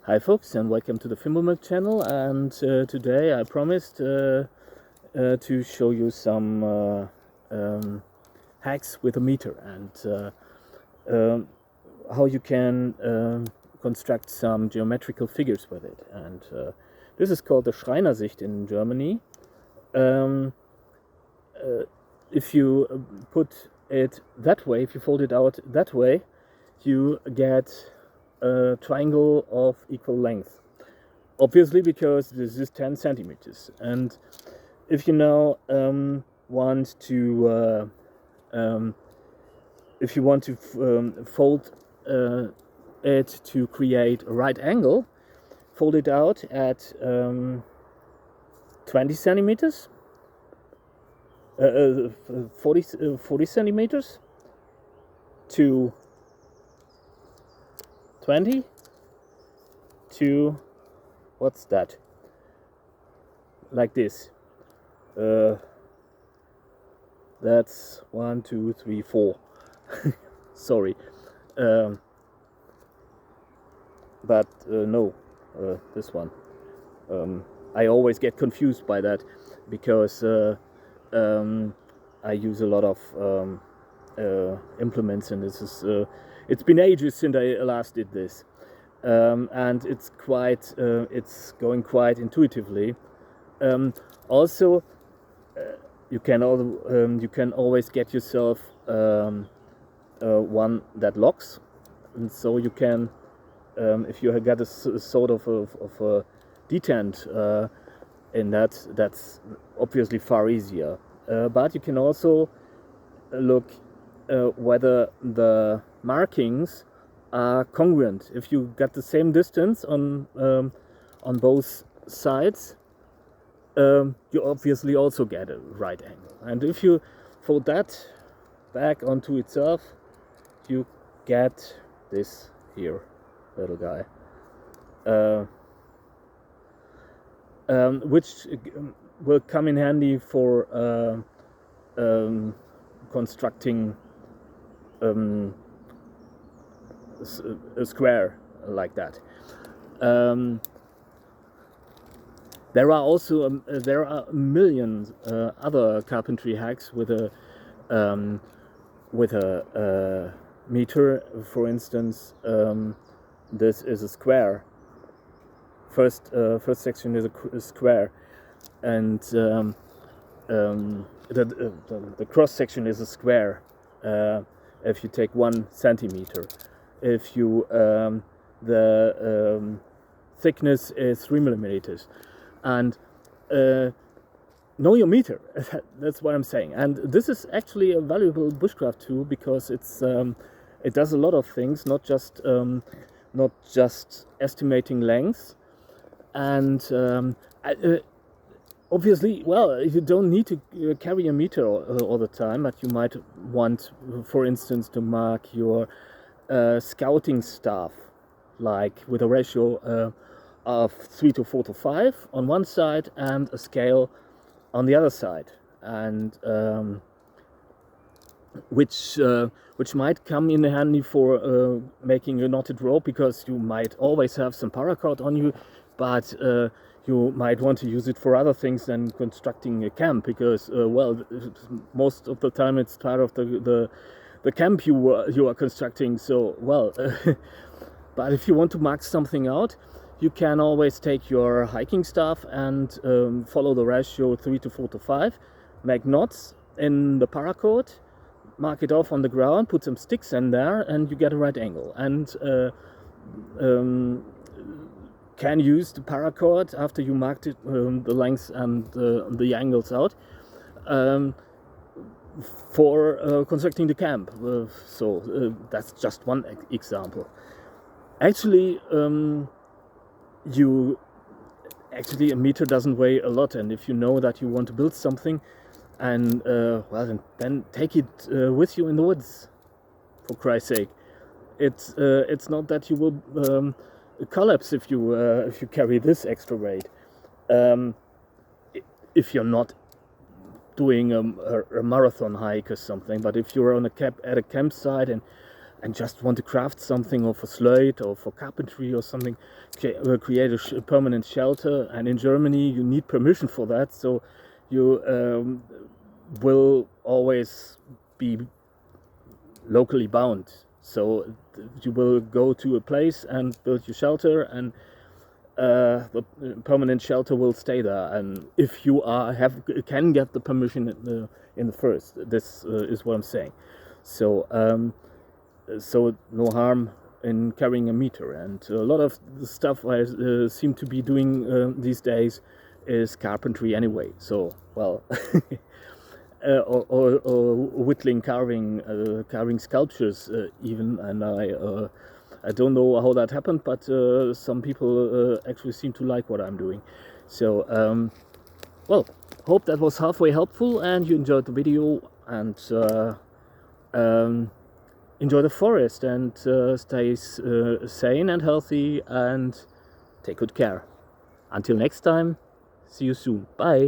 Hi folks, and welcome to the Fimble channel, and today I promised to show you some hacks with a meter and how you can construct some geometrical figures with it. And this is called the Schreinersicht in Germany. If you put it that way, if you fold it out that way, you get a triangle of equal length, obviously, because this is 10 centimeters. And if you now want to fold it to create a right angle, fold it out at 20 centimeters, 40 centimeters to 20 to, what's that, like this. That's 1, 2, 3, 4. Sorry, but no, this one. I always get confused by that because I use a lot of implements, and this is it's been ages since I last did this, and it's going quite intuitively. Also, you can always get yourself one that locks, and so you can, if you got a sort of a detent in that's obviously far easier. But you can also look whether the markings are congruent. If you got the same distance on both sides, you obviously also get a right angle. And if you fold that back onto itself, you get this here little guy, which will come in handy for constructing a square like that. There are also a million other carpentry hacks with a meter. For instance, this is a square. First section is a square, and the cross section is a square. If you take 1 centimeter, if you the thickness is 3 millimeters, and know your meter. That's what I'm saying. And this is actually a valuable bushcraft tool because it does a lot of things, not just estimating length. And obviously, well, you don't need to carry a meter all the time, but you might want, for instance, to mark your scouting staff, like with a ratio of 3 to 4 to 5 on one side and a scale on the other side, and which might come in handy for making a knotted rope, because you might always have some paracord on you, but you might want to use it for other things than constructing a camp, because well, most of the time it's part of the camp you are constructing. So well, but if you want to mark something out, you can always take your hiking staff and follow the ratio 3 to 4 to 5, make knots in the paracord, mark it off on the ground, put some sticks in there, and you get a right angle. And can use the paracord after you marked it, the lengths and the angles out, for constructing the camp. So that's just one example. Actually, a meter doesn't weigh a lot, and if you know that you want to build something, and well, then take it with you in the woods, for Christ's sake. It's not that you will collapse if you carry this extra weight, if you're not doing a marathon hike or something. But if you're on at a campsite and and just want to craft something, or for slate or for carpentry or something, create a permanent shelter. And in Germany you need permission for that, so you will always be locally bound. So you will go to a place and build your shelter, and the permanent shelter will stay there. And if you can get the permission in the first, this is what I'm saying. So so no harm in carrying a meter. And a lot of the stuff I seem to be doing these days is carpentry anyway. So, well, or whittling, carving sculptures even. And I don't know how that happened, but some people actually seem to like what I'm doing. So, well, hope that was halfway helpful and you enjoyed the video, and enjoy the forest, and stay sane and healthy, and take good care. Until next time, see you soon. Bye.